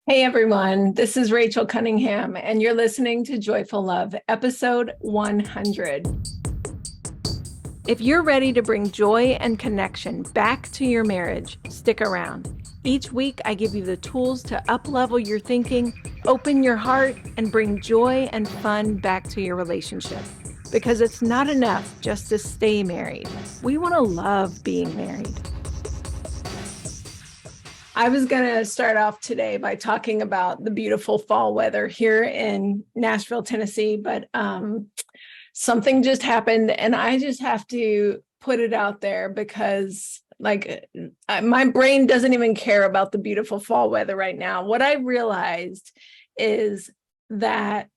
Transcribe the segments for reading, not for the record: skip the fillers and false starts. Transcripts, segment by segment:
Hey everyone, this is Rachael Cunningham, and you're listening to Joyful Love, episode 100. If you're ready to bring joy and connection back to your marriage, stick around. Each week, I give you the tools to up-level your thinking, open your heart, and bring joy and fun back to your relationship. Because it's not enough just to stay married. We want to love being married. I was going to start off today by talking about the beautiful fall weather here in Nashville, Tennessee, but something just happened and I just have to put it out there because my brain doesn't even care about the beautiful fall weather right now. What I realized is that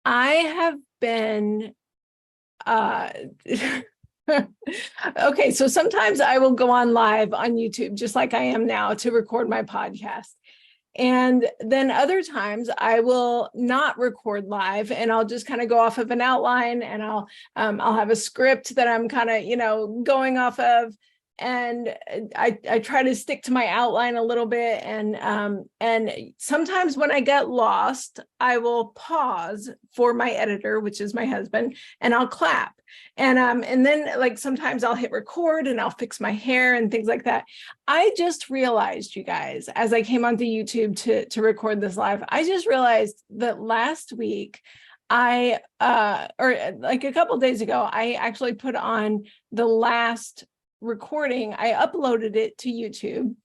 I have been okay, so sometimes I will go on live on YouTube, just like I am now, to record my podcast. And then other times I will not record live and I'll just kind of go off of an outline and I'll have a script that I'm kind of, going off of. And I try to stick to my outline a little bit. And sometimes when I get lost, I will pause for my editor, which is my husband, and I'll clap. And then like sometimes I'll hit record and I'll fix my hair and things like that. I just realized, you guys, as I came onto YouTube to record this live, I just realized that last week or like a couple of days ago, I actually put on the last recording. I uploaded it to YouTube.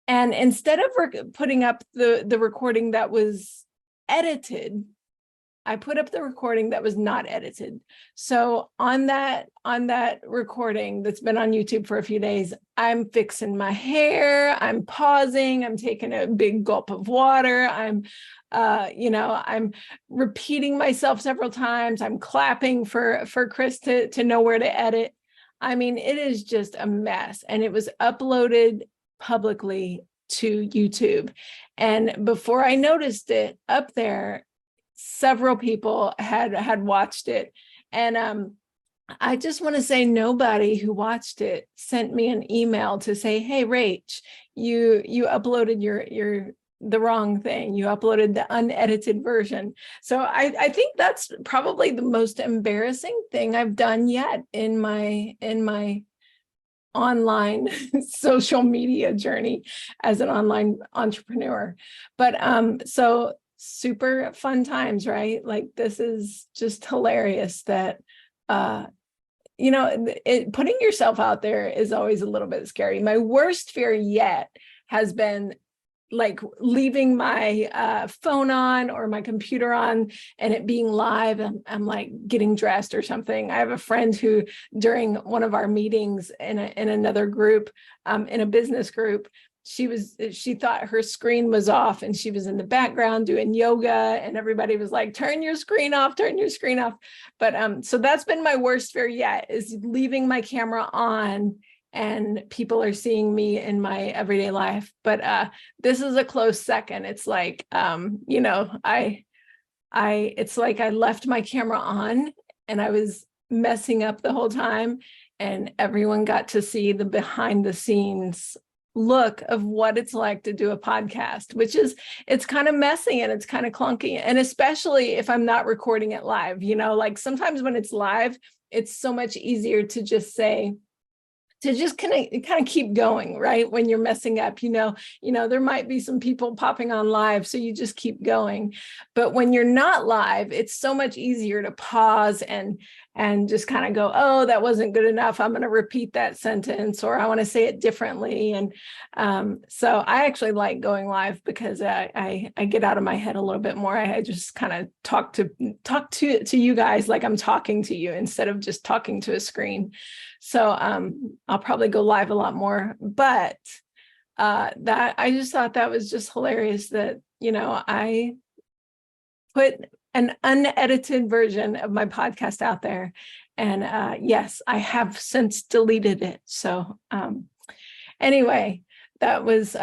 And instead of putting up the recording that was edited, I put up the recording that was not edited. So on that recording that's been on YouTube for a few days, I'm fixing my hair, I'm pausing, I'm taking a big gulp of water, I'm repeating myself several times, I'm clapping for Chris to know where to edit. I mean, it is just a mess. And it was uploaded publicly to YouTube. And before I noticed it up there, several people had watched it. And I just want to say nobody who watched it sent me an email to say, hey, Rach, you uploaded the wrong thing. You uploaded the unedited version. So I think that's probably the most embarrassing thing I've done yet in my online social media journey as an online entrepreneur. But so super fun times, right? Like this is just hilarious that putting yourself out there is always a little bit scary. My worst fear yet has been like leaving my phone on or my computer on and it being live. I'm like getting dressed or something. I have a friend who during one of our meetings in another group, in a business group, she thought her screen was off and she was in the background doing yoga and everybody was like, turn your screen off. But so that's been my worst fear yet, is leaving my camera on and people are seeing me in my everyday life. But this is a close second. It's like, it's like I left my camera on and I was messing up the whole time and everyone got to see the behind the scenes look of what it's like to do a podcast, it's kind of messy and it's kind of clunky. And especially if I'm not recording it live, like sometimes when it's live, it's so much easier to just kind of keep going, right? When you're messing up, there might be some people popping on live, so you just keep going. But when you're not live, it's so much easier to pause and just kind of go, oh, that wasn't good enough. I'm going to repeat that sentence, or I want to say it differently. And so I actually like going live because I get out of my head a little bit more. I just kind of talk to you guys like I'm talking to you instead of just talking to a screen. So I'll probably go live a lot more, but that I just thought that was just hilarious that, I put an unedited version of my podcast out there. And yes, I have since deleted it. So anyway, that was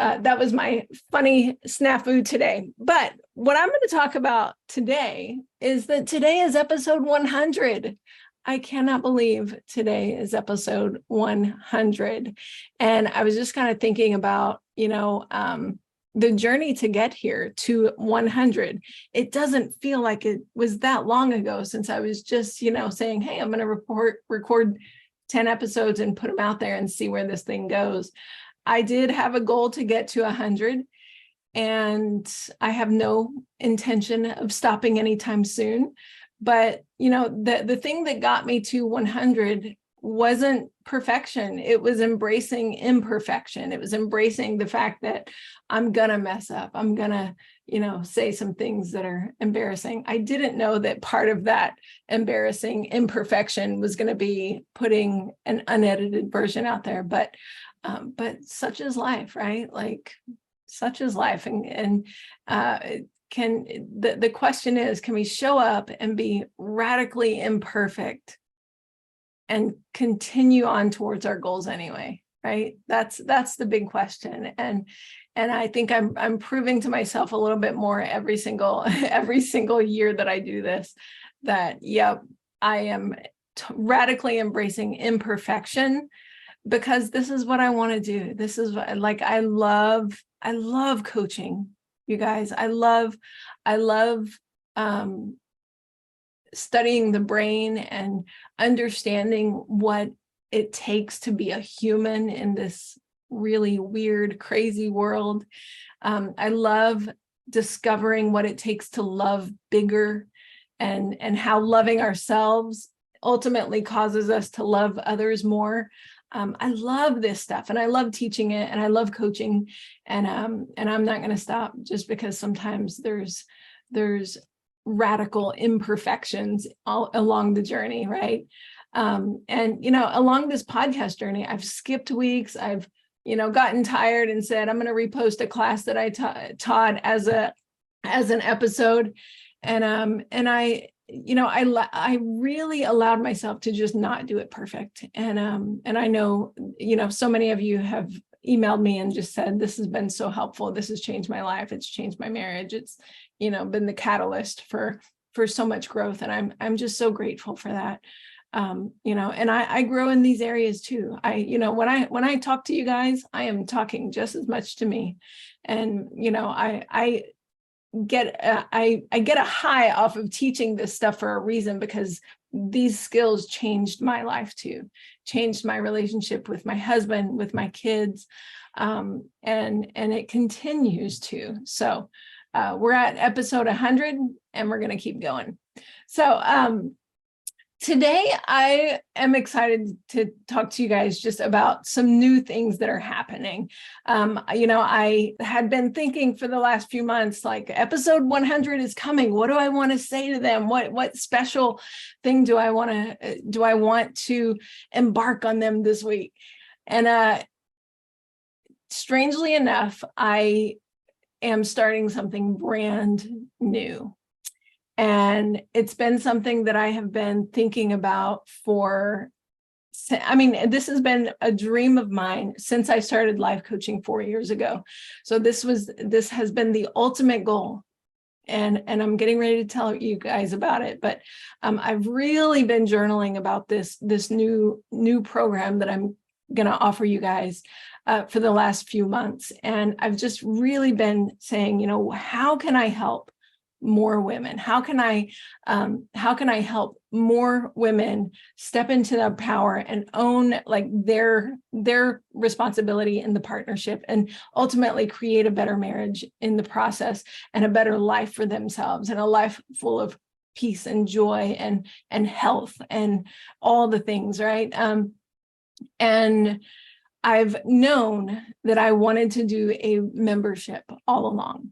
my funny snafu today. But what I'm going to talk about today is that today is episode 100. I cannot believe today is episode 100. And I was just kind of thinking about, the journey to get here to 100, it doesn't feel like it was that long ago since I was just, saying, hey, I'm going to record 10 episodes and put them out there and see where this thing goes. I did have a goal to get to 100, and I have no intention of stopping anytime soon. But, the thing that got me to 100 wasn't perfection. It was embracing imperfection. It was embracing the fact that I'm gonna mess up. I'm gonna, say some things that are embarrassing. I didn't know that part of that embarrassing imperfection was going to be putting an unedited version out there. But such is life, right? Like, such is life. And the question is, can we show up and be radically imperfect and continue on towards our goals anyway, right? That's the big question. And I think I'm proving to myself a little bit more every single year that I do this, that, yep, I am radically embracing imperfection, because this is what I want to do. This is what, like, I love coaching, you guys. I love studying the brain and understanding what it takes to be a human in this really weird, crazy world. I love discovering what it takes to love bigger, and how loving ourselves ultimately causes us to love others more. I love this stuff, and I love teaching it, and I love coaching, and I'm not going to stop just because sometimes there's radical imperfections all along the journey, right? And along this podcast journey, I've skipped weeks. I've gotten tired and said, I'm going to repost a class that I taught as an episode. And I really allowed myself to just not do it perfect. And I know, so many of you have emailed me and just said, this has been so helpful. This has changed my life. It's changed my marriage. It's, been the catalyst for so much growth. And I'm just so grateful for that. And I grow in these areas too. When I talk to you guys, I am talking just as much to me. And, I get a high off of teaching this stuff for a reason, because these skills changed my life too, changed my relationship with my husband, with my kids. And it continues to. So, we're at episode 100, and we're going to keep going. So, today, I am excited to talk to you guys just about some new things that are happening. I had been thinking for the last few months, like, episode 100 is coming. What do I want to say to them? What special thing do I want to embark on them this week? And strangely enough, I am starting something brand new. And it's been something that I have been thinking about this has been a dream of mine since I started life coaching 4 years ago. So this has been the ultimate goal. And I'm getting ready to tell you guys about it. But I've really been journaling about this new program that I'm going to offer you guys for the last few months. And I've just really been saying, how can I help more women? How can I help more women step into their power and own, like, their responsibility in the partnership, and ultimately create a better marriage in the process, and a better life for themselves, and a life full of peace and joy and health and all the things, right? And I've known that I wanted to do a membership all along.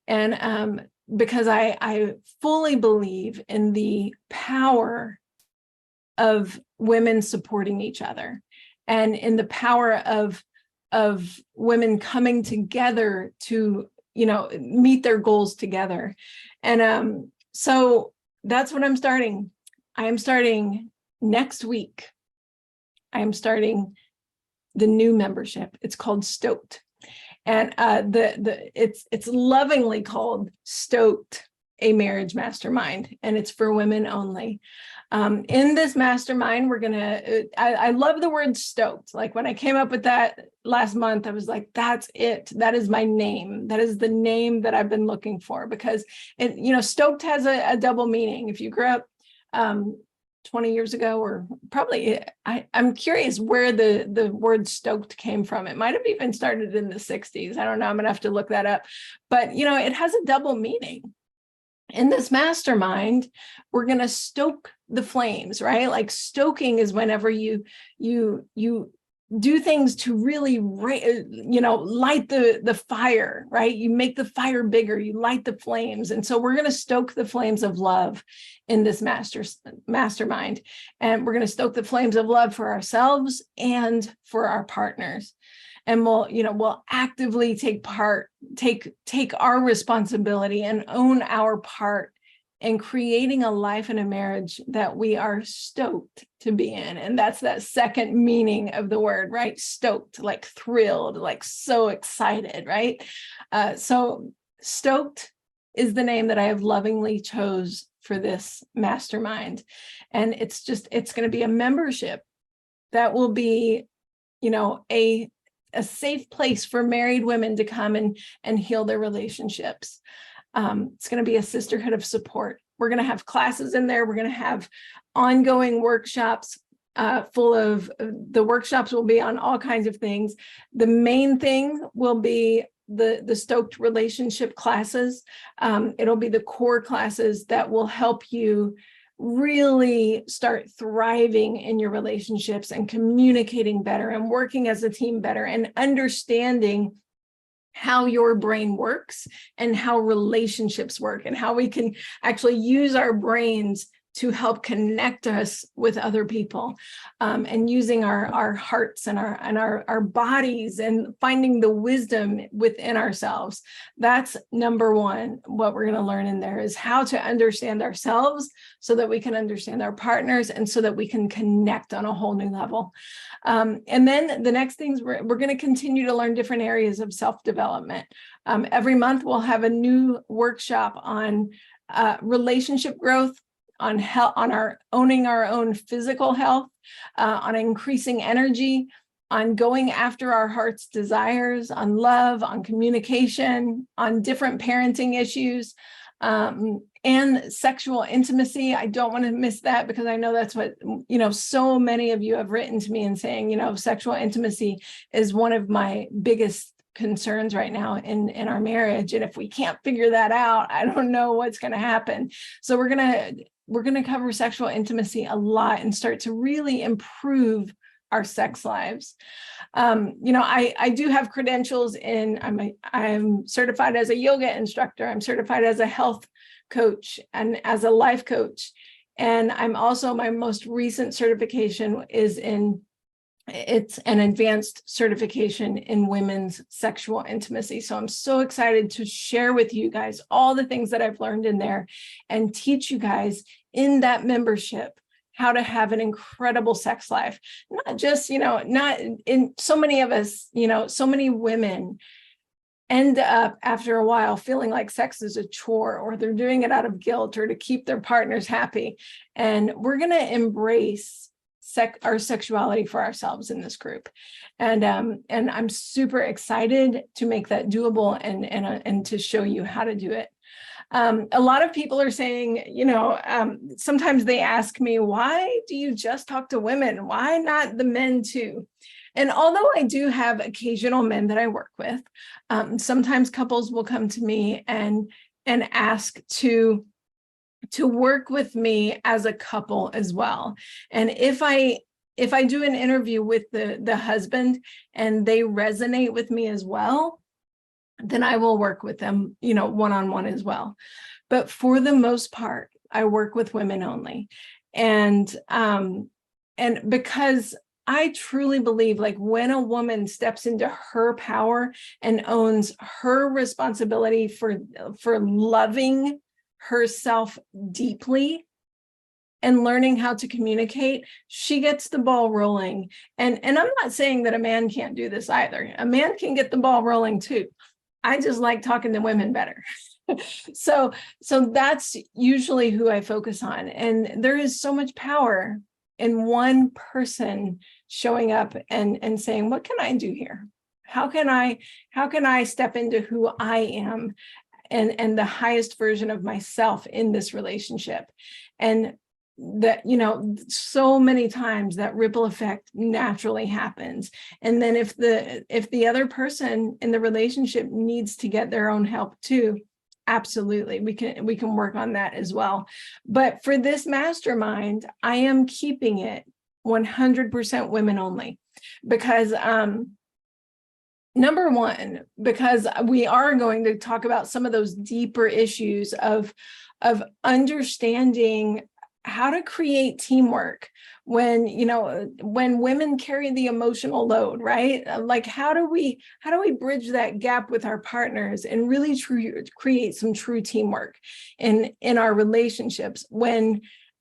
And because I fully believe in the power of women supporting each other, and in the power of women coming together to, meet their goals together. And so that's what I'm starting. I am starting next week. I am starting the new membership. It's called Stoked. And it's lovingly called Stoked, a Marriage Mastermind, and it's for women only. In this mastermind, we're gonna, I love the word stoked. Like when I came up with that last month, I was like, that's it. That is my name. That is the name that I've been looking for, because it, stoked has a double meaning. If you grew up 20 years ago, or probably, I'm curious where the word stoked came from. It might have even started in the 60s. I don't know. I'm gonna have to look that up. But, it has a double meaning. In this mastermind, we're going to stoke the flames, right? Like stoking is whenever you do things to really, light the fire, right? You make the fire bigger, you light the flames. And so we're going to stoke the flames of love in this mastermind. And we're going to stoke the flames of love for ourselves and for our partners. And we'll actively take our responsibility and own our part in creating a life and a marriage that we are stoked to be in. And that's that second meaning of the word, right? Stoked, like thrilled, like so excited, right? So stoked is the name that I have lovingly chose for this mastermind. And it's going to be a membership that will be, a safe place for married women to come and heal their relationships. It's going to be a sisterhood of support. We're going to have classes in there. We're going to have ongoing workshops the workshops will be on all kinds of things. The main thing will be the stoked relationship classes. It'll be the core classes that will help you really start thriving in your relationships and communicating better and working as a team better and understanding how your brain works and how relationships work and how we can actually use our brains to help connect us with other people, and using our hearts and our bodies and finding the wisdom within ourselves. That's number one. What we're going to learn in there is how to understand ourselves so that we can understand our partners and so that we can connect on a whole new level. And then the next things, we're going to continue to learn different areas of self-development. Every month we'll have a new workshop on relationship growth, on health, on our owning our own physical health, on increasing energy, on going after our heart's desires, on love, on communication, on different parenting issues, and sexual intimacy. I don't want to miss that, because I know that's what, so many of you have written to me and saying, sexual intimacy is one of my biggest concerns right now in our marriage. And if we can't figure that out, I don't know what's going to happen. So we're going to cover sexual intimacy a lot and start to really improve our sex lives. I do have credentials I'm certified as a yoga instructor. I'm certified as a health coach and as a life coach. And I'm also, my most recent certification it's an advanced certification in women's sexual intimacy. So I'm so excited to share with you guys all the things that I've learned in there and teach you guys in that membership how to have an incredible sex life. Not just, not in so many of us, so many women end up after a while feeling like sex is a chore, or they're doing it out of guilt or to keep their partners happy. And we're going to embrace our sexuality for ourselves in this group. And I'm super excited to make that doable and to show you how to do it. A lot of people are saying, sometimes they ask me, why do you just talk to women? Why not the men too? And although I do have occasional men that I work with, sometimes couples will come to me and ask to work with me as a couple as well. And if I do an interview with the husband and they resonate with me as well, then I will work with them, one-on-one as well. But for the most part, I work with women only. And because I truly believe, like, when a woman steps into her power and owns her responsibility for loving herself deeply and learning how to communicate, she gets the ball rolling. And I'm not saying that a man can't do this either. A man can get the ball rolling too. I just like talking to women better. So that's usually who I focus on. And there is so much power in one person showing up and saying, what can I do here? How can I step into who I am and the highest version of myself in this relationship? And that, so many times that ripple effect naturally happens. And then if the other person in the relationship needs to get their own help too, absolutely, we can work on that as well. But for this mastermind, I am keeping it 100% women only, because number one, because we are going to talk about some of those deeper issues of understanding how to create teamwork when women carry the emotional load, right? Like, how do we bridge that gap with our partners and really create some true teamwork in our relationships when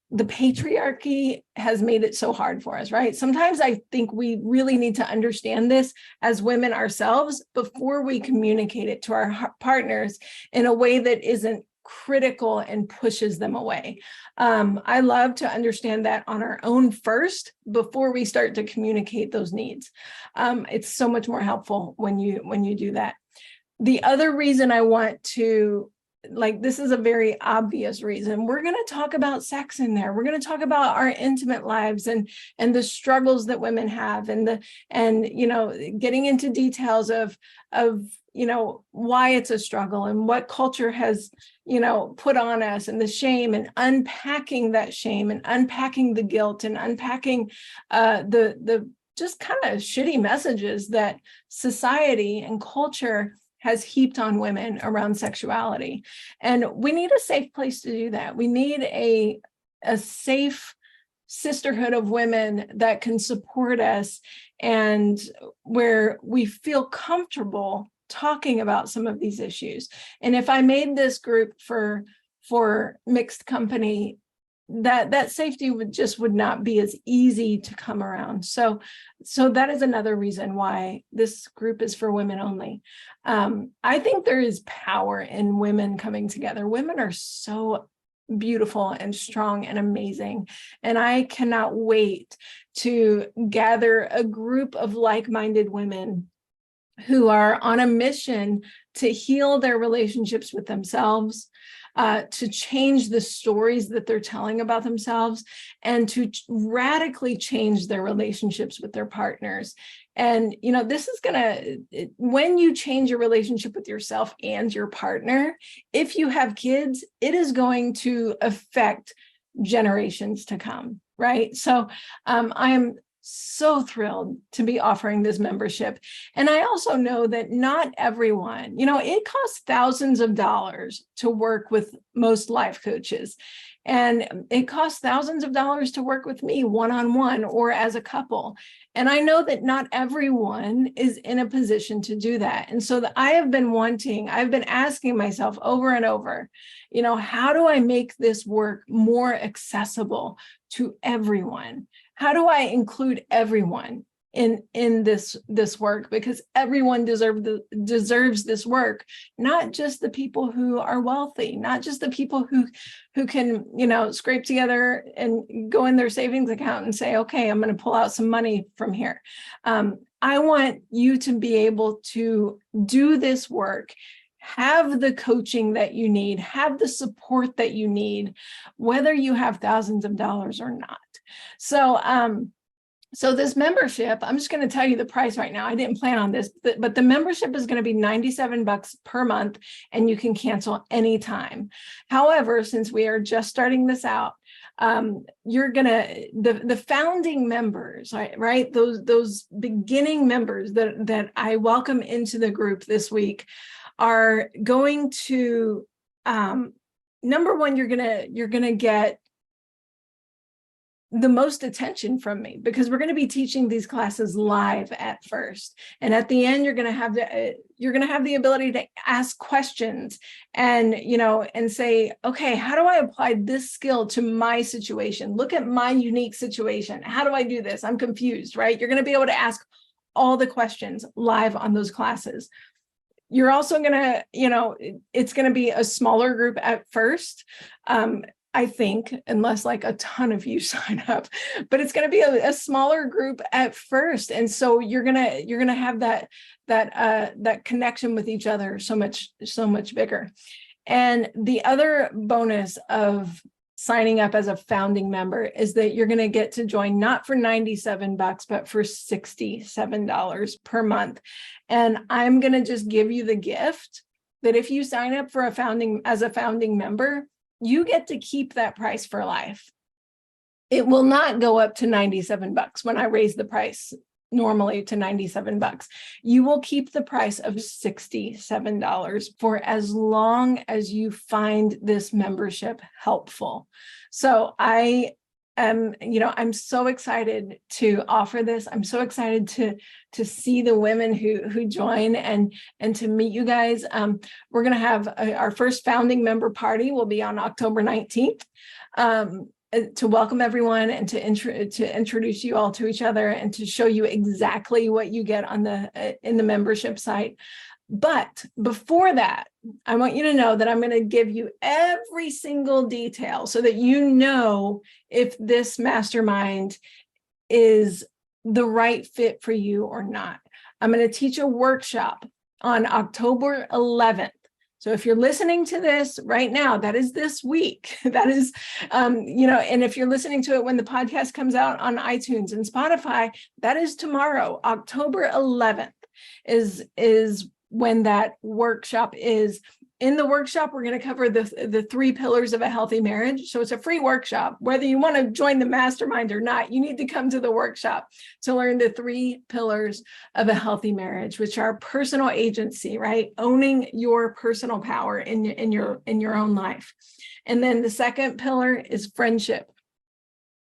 the patriarchy has made it so hard for us, right? Sometimes I think we really need to understand this as women ourselves before we communicate it to our partners in a way that isn't critical and pushes them away. I love to understand that on our own first before we start to communicate those needs. It's so much more helpful when you do that. The other reason I want to, this is a very obvious reason. We're going to talk about sex in there. We're going to talk about our intimate lives and the struggles that women have and getting into details of why it's a struggle and what culture has put on us, and the shame, and unpacking that shame and unpacking the guilt and unpacking the just kind of shitty messages that society and culture has heaped on women around sexuality. And we need a safe place to do that. We need a safe sisterhood of women that can support us and where we feel comfortable talking about some of these issues. And if I made this group for mixed company, that safety would not be as easy to come around. So that is another reason why this group is for women only. I think there is power in women coming together. Women are so beautiful and strong and amazing. And I cannot wait to gather a group of like-minded women who are on a mission to heal their relationships with themselves, to change the stories that they're telling about themselves, and to radically change their relationships with their partners. And, this is when you change your relationship with yourself and your partner, if you have kids, it is going to affect generations to come, right? So I am so thrilled to be offering this membership. And I also know that not everyone, it costs thousands of dollars to work with most life coaches. And it costs thousands of dollars to work with me one-on-one or as a couple. And I know that not everyone is in a position to do that. And so I've been asking myself over and over, how do I make this work more accessible to everyone? How do I include everyone in this work? Because everyone deserves this work, not just the people who are wealthy, not just the people who can, scrape together and go in their savings account and say, okay, I'm going to pull out some money from here. I want you to be able to do this work, have the coaching that you need, have the support that you need, whether you have thousands of dollars or not. So this membership, I'm just going to tell you the price right now. I didn't plan on this, but the membership is going to be $97 per month, and you can cancel anytime. However, since we are just starting this out, the founding members, right? Those beginning members that I welcome into the group this week are going to, number one, you're gonna get the most attention from me, because we're going to be teaching these classes live at first, and at the end you're going to have the ability to ask questions and say, okay, how do I apply this skill to my situation? Look at my unique situation. How do I do this? I'm confused, right? You're going to be able to ask all the questions live on those classes. You're also going to, it's going to be a smaller group at first. I think, unless like a ton of you sign up, but it's going to be a smaller group at first. And so you're going to have that connection with each other so much bigger. And the other bonus of signing up as a founding member is that you're going to get to join not for $97, but for $67 per month. And I'm going to just give you the gift that if you sign up for as a founding member, you get to keep that price for life. It will not go up to $97 when I raise the price normally to $97. You will keep the price of $67 for as long as you find this membership helpful. So I'm so excited to offer this. I'm so excited to see the women who join and to meet you guys. We're going to have our first founding member party will be on October 19th. To welcome everyone and to introduce you all to each other and to show you exactly what you get on in the membership site. But before that, I want you to know that I'm going to give you every single detail so that you know if this mastermind is the right fit for you or not. I'm going to teach a workshop on October 11th. So if you're listening to this right now, that is this week. That is, and if you're listening to it when the podcast comes out on iTunes and Spotify, that is tomorrow. October 11th is when that workshop is. In the workshop, we're going to cover the 3 pillars of a healthy marriage. So it's a free workshop. Whether you want to join the mastermind or not, you need to come to the workshop to learn the 3 pillars of a healthy marriage, which are personal agency, right? Owning your personal power in your own life. And then the second pillar is friendship,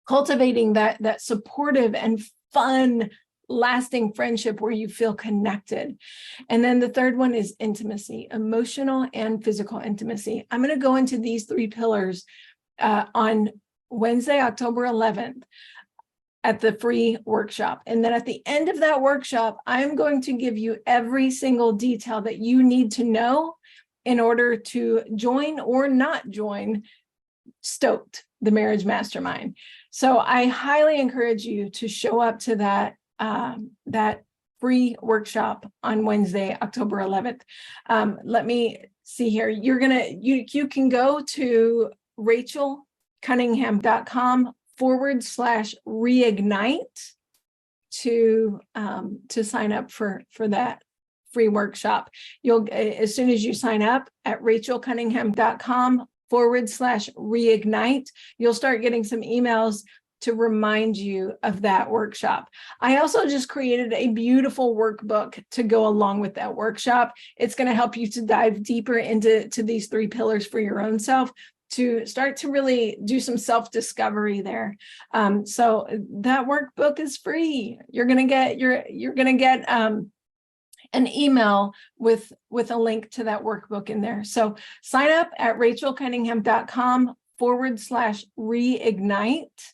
cultivating that supportive and fun lasting friendship where you feel connected. And then the third one is intimacy, emotional and physical intimacy. I'm going to go into these 3 pillars on Wednesday, October 11th at the free workshop. And then at the end of that workshop, I'm going to give you every single detail that you need to know in order to join or not join Stoked, the Marriage Mastermind. So I highly encourage you to show up to that free workshop on Wednesday, October 11th. Let me see here. You can go to RachaelCunningham.com/reignite to sign up for that free workshop. You'll, as soon as you sign up at RachaelCunningham.com/reignite, you'll start getting some emails to remind you of that workshop. I also just created a beautiful workbook to go along with that workshop. It's going to help you to dive deeper into these 3 pillars for your own self, to start to really do some self-discovery there. So that workbook is free. You're going to get an email with a link to that workbook in there. So sign up at RachaelCunningham.com/reignite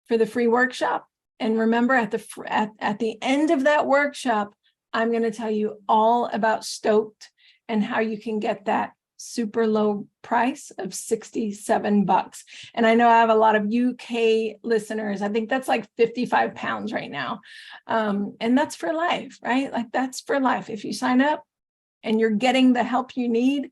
for the free workshop. And remember, at the end of that workshop, I'm going to tell you all about Stoked and how you can get that super low price of $67. And I know I have a lot of UK listeners. I think that's like 55 pounds right now. And that's for life, right? Like that's for life. If you sign up and you're getting the help you need,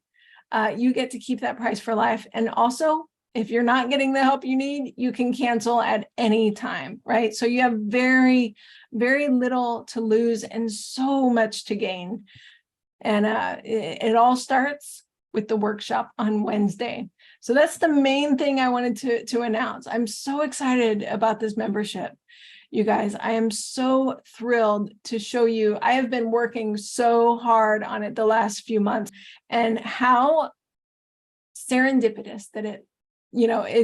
you get to keep that price for life. And also, if you're not getting the help you need, you can cancel at any time, right? So you have very, very little to lose and so much to gain. And it all starts with the workshop on Wednesday. So that's the main thing I wanted to announce. I'm so excited about this membership. You guys, I am so thrilled to show you. I have been working so hard on it the last few months, and how serendipitous that it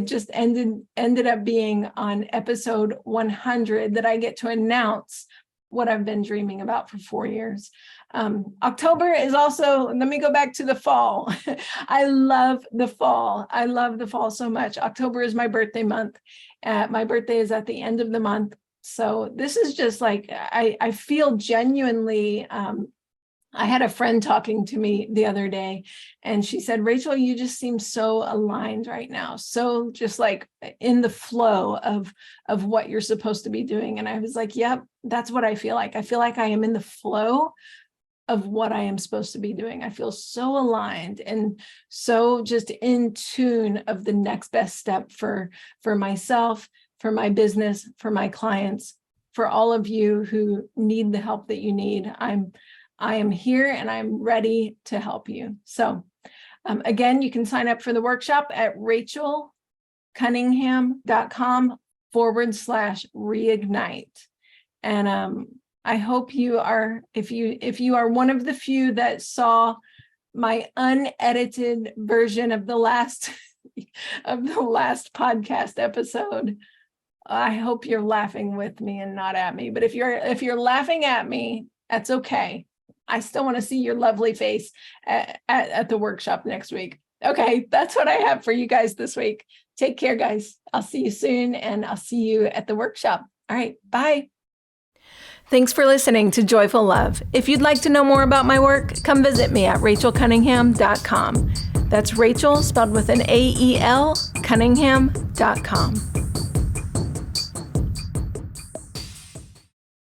just ended up being on episode 100 that I get to announce what I've been dreaming about for 4 years. October is also, let me go back to the fall. I love the fall. I love the fall so much. October is my birthday month. My birthday is at the end of the month. So this is just like, I feel genuinely I had a friend talking to me the other day, and she said, Rachel, you just seem so aligned right now. So just like in the flow of what you're supposed to be doing. And I was like, yep, that's what I feel like. I feel like I am in the flow of what I am supposed to be doing. I feel so aligned and so just in tune of the next best step for myself, for my business, for my clients, for all of you who need the help that you need. I am here and I'm ready to help you. So again, you can sign up for the workshop at rachaelcunningham.com/reignite. And I hope you are, if you are one of the few that saw my unedited version of the last podcast episode, I hope you're laughing with me and not at me. But if you're laughing at me, that's okay. I still want to see your lovely face at the workshop next week. Okay, that's what I have for you guys this week. Take care, guys. I'll see you soon, and I'll see you at the workshop. All right, bye. Thanks for listening to Joyful Love. If you'd like to know more about my work, come visit me at rachaelcunningham.com. That's Rachael, spelled with an AEL, Cunningham.com.